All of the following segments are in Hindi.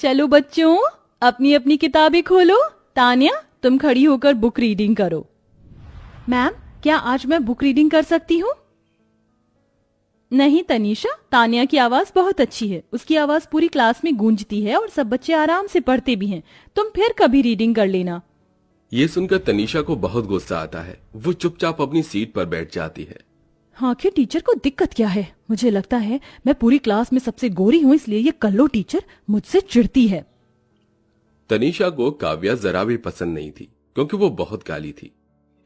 चलो बच्चों, अपनी अपनी किताबें खोलो। तान्या, तुम खड़ी होकर बुक रीडिंग करो। मैम, क्या आज मैं बुक रीडिंग कर सकती हूँ? नहीं तनीषा, तान्या की आवाज बहुत अच्छी है। उसकी आवाज पूरी क्लास में गूंजती है और सब बच्चे आराम से पढ़ते भी हैं। तुम फिर कभी रीडिंग कर लेना। ये सुनकर तनीषा को बहुत गुस्सा आता है। वो चुपचाप अपनी सीट पर बैठ जाती है। आखिर टीचर को दिक्कत क्या है? मुझे लगता है मैं पूरी क्लास में सबसे गोरी हूँ, इसलिए ये कल्लो टीचर मुझसे चिढ़ती है। तनीषा को काव्या जरा भी पसंद नहीं थी, क्योंकि वो बहुत काली थी।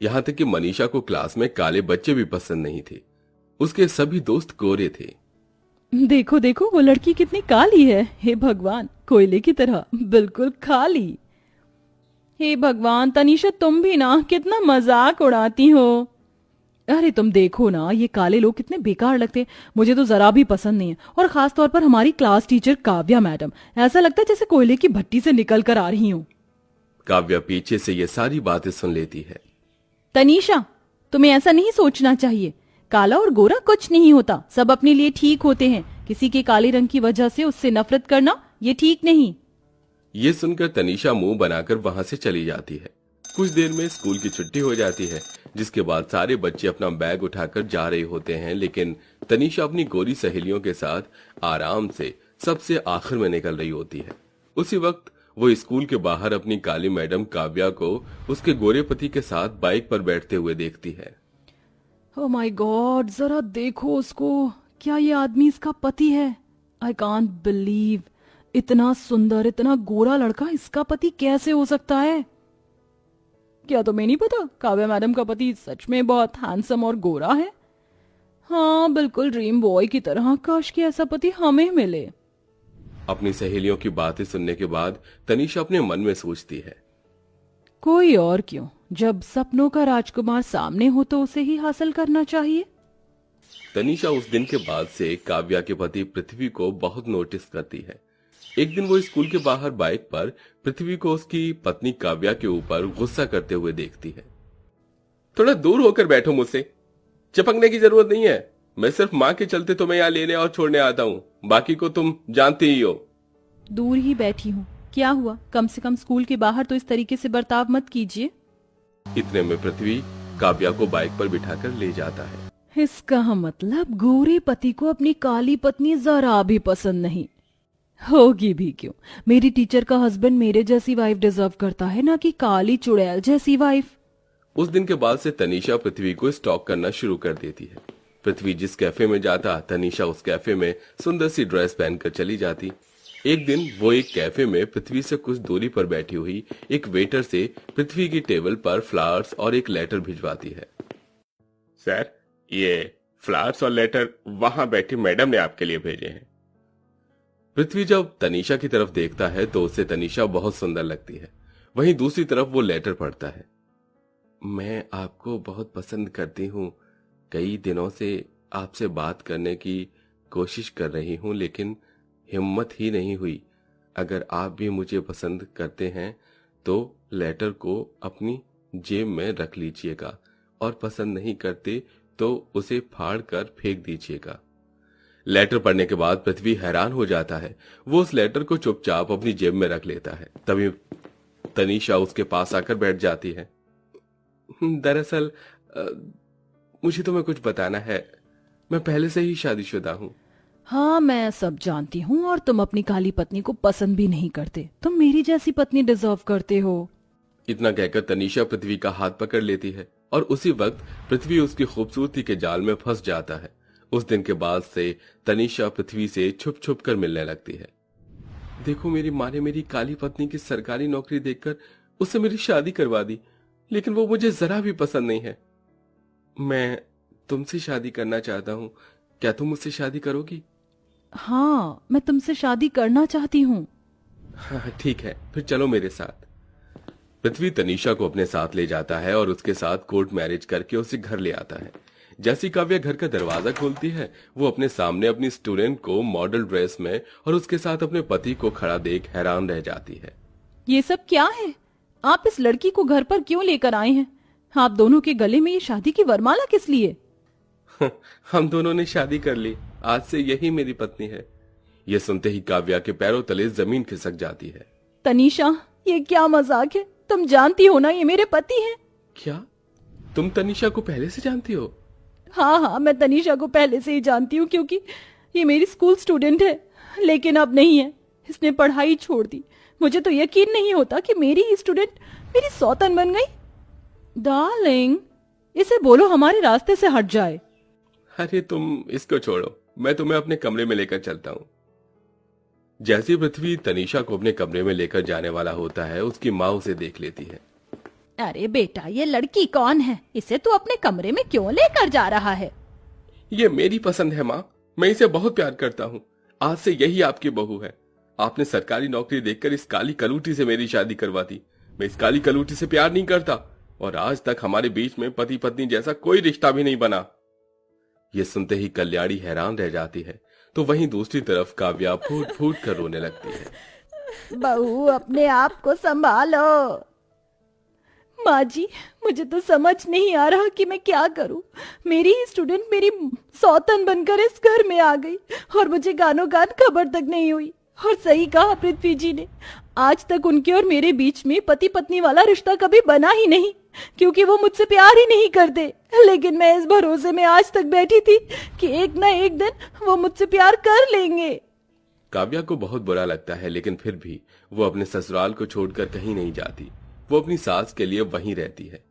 यहाँ तक कि मनीषा को क्लास में काले बच्चे भी पसंद नहीं थे। उसके सभी दोस्त गोरे थे। देखो देखो, वो लड़की कितनी काली है। हे भगवान, कोयले की तरह बिल्कुल खाली। हे भगवान, तनीषा तुम भी ना कितना मजाक उड़ाती हो। अरे तुम देखो ना, ये काले लोग कितने बेकार लगते हैं। मुझे तो जरा भी पसंद नहीं है, और खास तौर पर हमारी क्लास टीचर काव्या मैडम। ऐसा लगता है जैसे कोयले की भट्टी से निकल कर आ रही हूँ। काव्या पीछे से ये सारी बातें सुन लेती है। तनीषा, तुम्हें ऐसा नहीं सोचना चाहिए। काला और गोरा कुछ नहीं होता, सब अपने लिए ठीक होते हैं। किसी के काले रंग की वजह से उससे नफरत करना ये ठीक नहीं। ये सुनकर तनीषा मुंह बनाकर वहां से चली जाती है। कुछ देर में स्कूल की छुट्टी हो जाती है, जिसके बाद सारे बच्चे अपना बैग उठाकर जा रहे होते हैं, लेकिन तनीषा अपनी गोरी सहेलियों के साथ आराम से सबसे आखिर में निकल रही होती है। उसी वक्त वो स्कूल के बाहर अपनी काली मैडम काव्या को उसके गोरे पति के साथ बाइक पर बैठते हुए देखती है। ओह माय गॉड, जरा देखो उसको। क्या ये आदमी इसका पति है? आई कांट बिलीव, इतना सुंदर, इतना गोरा लड़का इसका पति कैसे हो सकता है? क्या तुम्हें नहीं पता, काव्या मैडम का पति सच में बहुत हैंडसम और गोरा है। हाँ, बिल्कुल ड्रीम बॉय की तरह। काश कि ऐसा पति हमें मिले। अपनी सहेलियों की बातें सुनने के बाद तनीषा अपने मन में सोचती है, कोई और क्यों, जब सपनों का राजकुमार सामने हो तो उसे ही हासिल करना चाहिए। तनीषा उस दिन के बाद से काव्या के पति पृथ्वी को बहुत नोटिस करती है। एक दिन वो स्कूल के बाहर बाइक पर पृथ्वी को उसकी पत्नी काव्या के ऊपर गुस्सा करते हुए देखती है। थोड़ा दूर होकर बैठो, मुझसे चिपकने की जरूरत नहीं है। मैं सिर्फ माँ के चलते तुम्हें यहाँ लेने और छोड़ने आता हूँ, बाकी को तुम जानते ही हो। दूर ही बैठी हूँ, क्या हुआ? कम से कम स्कूल के बाहर तो इस तरीके से बर्ताव मत कीजिए। इतने में पृथ्वी काव्या को बाइक पर बिठाकर ले जाता है। इसका मतलब गोरे पति को अपनी काली पत्नी जरा भी पसंद नहीं होगी भी क्यों? मेरी टीचर का हस्बैंड मेरे जैसी वाइफ डिजर्व करता है, ना कि काली चुड़ैल जैसी वाइफ। उस दिन के बाद से तनीषा पृथ्वी को स्टॉक करना शुरू कर देती है। पृथ्वी जिस कैफे में जाता, तनीषा उस कैफे में सुंदर सी ड्रेस पहनकर चली जाती। एक दिन वो एक कैफे में पृथ्वी से कुछ दूरी पर बैठी हुई एक वेटर से पृथ्वी की टेबल पर फ्लावर्स और एक लेटर भिजवाती है। सर, ये फ्लावर्स और लेटर वहां बैठी मैडम ने आपके लिए भेजे हैं। पृथ्वी जब तनीषा की तरफ देखता है तो उसे तनीषा बहुत सुंदर लगती है। वहीं दूसरी तरफ वो लेटर पढ़ता है। मैं आपको बहुत पसंद करती हूँ। कई दिनों से आपसे बात करने की कोशिश कर रही हूँ, लेकिन हिम्मत ही नहीं हुई। अगर आप भी मुझे पसंद करते हैं तो लेटर को अपनी जेब में रख लीजिएगा, और पसंद नहीं करते तो उसे फाड़ कर फेंक दीजिएगा। लेटर पढ़ने के बाद पृथ्वी हैरान हो जाता है। वो उस लेटर को चुपचाप अपनी जेब में रख लेता है। तभी तनीषा उसके पास आकर बैठ जाती है। दरअसल मुझे तुम्हें कुछ बताना है। मैं पहले से ही शादीशुदा हूँ। हाँ, मैं सब जानती हूँ, और तुम अपनी काली पत्नी को पसंद भी नहीं करते। तुम मेरी जैसी पत्नी डिजर्व करते हो। इतना कहकर तनीषा पृथ्वी का हाथ पकड़ लेती है, और उसी वक्त पृथ्वी उसकी खूबसूरती के जाल में फंस जाता है। उस दिन के बाद से तनीषा पृथ्वी से छुप छुप कर मिलने लगती है। देखो, मेरी माँ ने मेरी काली पत्नी की सरकारी नौकरी देखकर उससे मेरी शादी करवा दी, लेकिन वो मुझे जरा भी पसंद नहीं है। मैं तुमसे शादी करना चाहता हूँ, क्या तुम मुझसे शादी करोगी? हाँ, मैं तुमसे शादी करना चाहती हूँ। हाँ ठीक है, फिर चलो मेरे साथ। पृथ्वी तनीषा को अपने साथ ले जाता है और उसके साथ कोर्ट मैरिज करके उसे घर ले आता है। जैसी काव्या घर का दरवाजा खोलती है, वो अपने सामने अपनी स्टूडेंट को मॉडल ड्रेस में और उसके साथ अपने पति को खड़ा देख हैरान रह जाती है। ये सब क्या है? आप इस लड़की को घर पर क्यों लेकर आए हैं? आप दोनों के गले में ये शादी की वरमाला किस लिए? हम दोनों ने शादी कर ली, आज से यही मेरी पत्नी है। ये सुनते ही काव्या के पैरों तले जमीन खिसक जाती है। तनीषा, ये क्या मजाक है? तुम जानती हो ना ये मेरे पति हैं। क्या तुम तनीषा को पहले से जानती हो? हाँ, मैं तनीषा को पहले से ही जानती हूँ, क्योंकि ये मेरी स्कूल स्टूडेंट है, लेकिन अब नहीं है। इसने पढ़ाई छोड़ दी। मुझे तो यकीन नहीं होता कि मेरी ही स्टूडेंट मेरी सौतन बन गई। डार्लिंग, इसे बोलो हमारे रास्ते से हट जाए। अरे तुम इसको छोड़ो, मैं तुम्हें अपने कमरे में लेकर चलता हूँ। जैसे पृथ्वी तनीषा को अपने कमरे में लेकर जाने वाला होता है, उसकी माँ उसे देख लेती है। अरे बेटा, ये लड़की कौन है? इसे तू अपने कमरे में क्यों लेकर जा रहा है? ये मेरी पसंद है माँ, मैं इसे बहुत प्यार करता हूँ। आज से यही आपकी बहू है। आपने सरकारी नौकरी देखकर इस काली कलूटी से मेरी शादी करवा दी। मैं इस काली कलूटी से प्यार नहीं करता, और आज तक हमारे बीच में पति पत्नी जैसा कोई रिश्ता भी नहीं बना। ये सुनते ही कल्याणी हैरान रह जाती है, तो वहीं दूसरी तरफ काव्या फूट फूट कर रोने लगती है। बहू, अपने आप को संभालो। माँ जी, मुझे तो समझ नहीं आ रहा कि मैं क्या करूं। मेरी ही स्टूडेंट मेरी सौतन बनकर इस घर में आ गई, और मुझे गानों गान खबर तक नहीं हुई। और सही कहा पृथ्वी जी ने, आज तक उनके और मेरे बीच में पति पत्नी वाला रिश्ता कभी बना ही नहीं, क्योंकि वो मुझसे प्यार ही नहीं करते। लेकिन मैं इस भरोसे में आज तक बैठी थी कि एक ना एक दिन वो मुझसे प्यार कर लेंगे। काव्या को बहुत बुरा लगता है, लेकिन फिर भी वो अपने ससुराल को छोड़कर कहीं नहीं जाती। वो अपनी सास के लिए वहीं रहती है।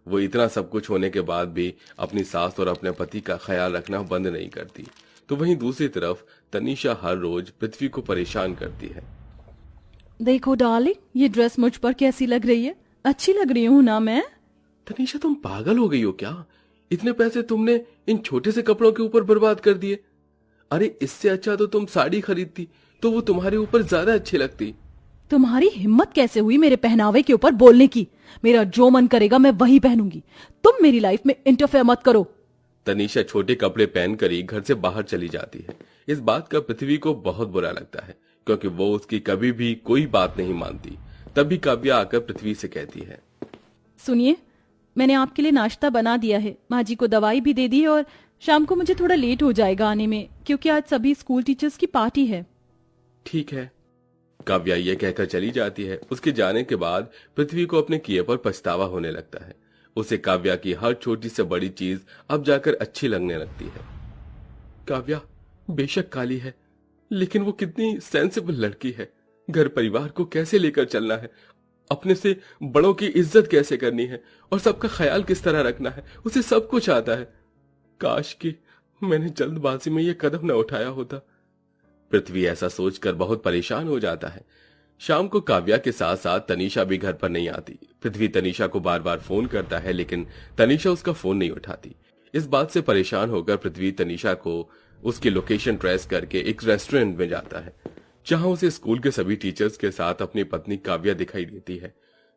वो इतना सब कुछ होने के बाद भी अपनी सास और अपने पति का ख्याल रखना बंद नहीं करती। तो वहीं दूसरी तरफ तनीषा हर रोज पृथ्वी को परेशान करती है। देखो डार्लिंग, ये ड्रेस मुझ पर कैसी लग रही है? अच्छी लग रही हूँ ना मैं? तनीषा, तुम पागल हो गई हो क्या? इतने पैसे तुमने इन छोटे से कपड़ों के ऊपर बर्बाद कर दिए। अरे इससे अच्छा तो तुम साड़ी खरीदती, तो वो तुम्हारे ऊपर ज्यादा अच्छी लगती। तुम्हारी हिम्मत कैसे हुई मेरे पहनावे के ऊपर बोलने की? मेरा जो मन करेगा मैं वही पहनूंगी। तुम मेरी लाइफ में इंटरफेयर मत करो। तनीषा छोटे कपड़े पहनकर ही घर से बाहर चली जाती है। इस बात का पृथ्वी को बहुत बुरा लगता है, क्योंकि वो उसकी कभी भी कोई बात नहीं मानती। तभी काव्या आकर पृथ्वी से कहती है, सुनिए, मैंने आपके लिए नाश्ता बना दिया है, माँ जी को दवाई भी दे दी है, और शाम को मुझे थोड़ा लेट हो जाएगा आने में, क्योंकि आज सभी स्कूल टीचर्स की पार्टी है। ठीक है। काव्या ये कहकर चली जाती है। उसके जाने के बाद पृथ्वी को अपने किए पर पछतावा होने लगता है। उसे काव्या की हर छोटी से बड़ी चीज अब जाकर अच्छी लगने लगती है। काव्या बेशक काली है, लेकिन वो कितनी सेंसिबल लड़की है। घर परिवार को कैसे लेकर चलना है, अपने से बड़ों की इज्जत कैसे करनी है, और सबका ख्याल किस तरह रखना है, उसे सब कुछ आता है। काश कि मैंने जल्दबाजी में ये कदम न उठाया होता। पृथ्वी ऐसा सोचकर बहुत परेशान हो जाता है। शाम को काव्या के साथ साथ तनीषा भी घर पर नहीं आती। पृथ्वी तनीषा को बार बार फोन करता है, लेकिन तनीषा उसका फोन नहीं उठाती। इस बात से परेशान होकर पृथ्वी तनीषा को उसकी लोकेशन ट्रेस करके एक रेस्टोरेंट में जाता है, जहां उसे स्कूल के सभी टीचर्स के साथ अपनी पत्नी काव्या दिखाई देती है,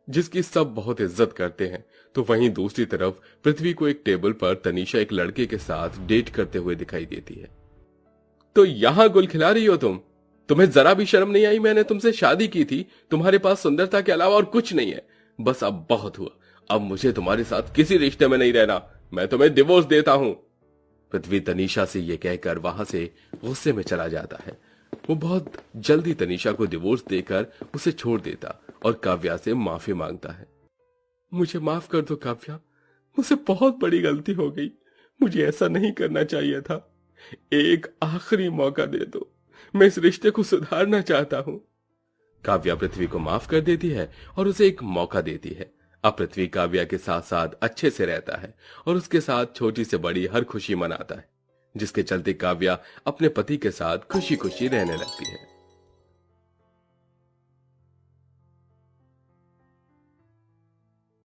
जिसकी सब बहुत इज्जत करते हैं। तो वहीं दूसरी तरफ पृथ्वी को एक टेबल पर तनीषा एक लड़के के साथ डेट करते हुए दिखाई देती है। तो यहां गुल खिला रही हो तुम? तुम्हें जरा भी शर्म नहीं आई? मैंने तुमसे शादी की थी, तुम्हारे पास सुंदरता के अलावा और कुछ नहीं है। बस अब बहुत हुआ, अब मुझे तुम्हारे साथ किसी रिश्ते में नहीं रहना। मैं तुम्हें डिवोर्स देता हूं। पृथ्वी तनीषा से यह कहकर वहां से गुस्से में चला जाता है। वो बहुत जल्दी तनीषा को डिवोर्स देकर उसे छोड़ देता और काव्या से माफी मांगता है। मुझे माफ कर दो काव्या, मुझसे बहुत बड़ी गलती हो गई। मुझे ऐसा नहीं करना चाहिए था। एक आखिरी मौका दे दो, मैं इस रिश्ते को सुधारना चाहता हूं। काव्या पृथ्वी को माफ कर देती है और उसे एक मौका देती है। अब पृथ्वी काव्या के साथ साथ अच्छे से रहता है और उसके साथ छोटी से बड़ी हर खुशी मनाता है, जिसके चलते काव्या अपने पति के साथ खुशी खुशी रहने लगती है।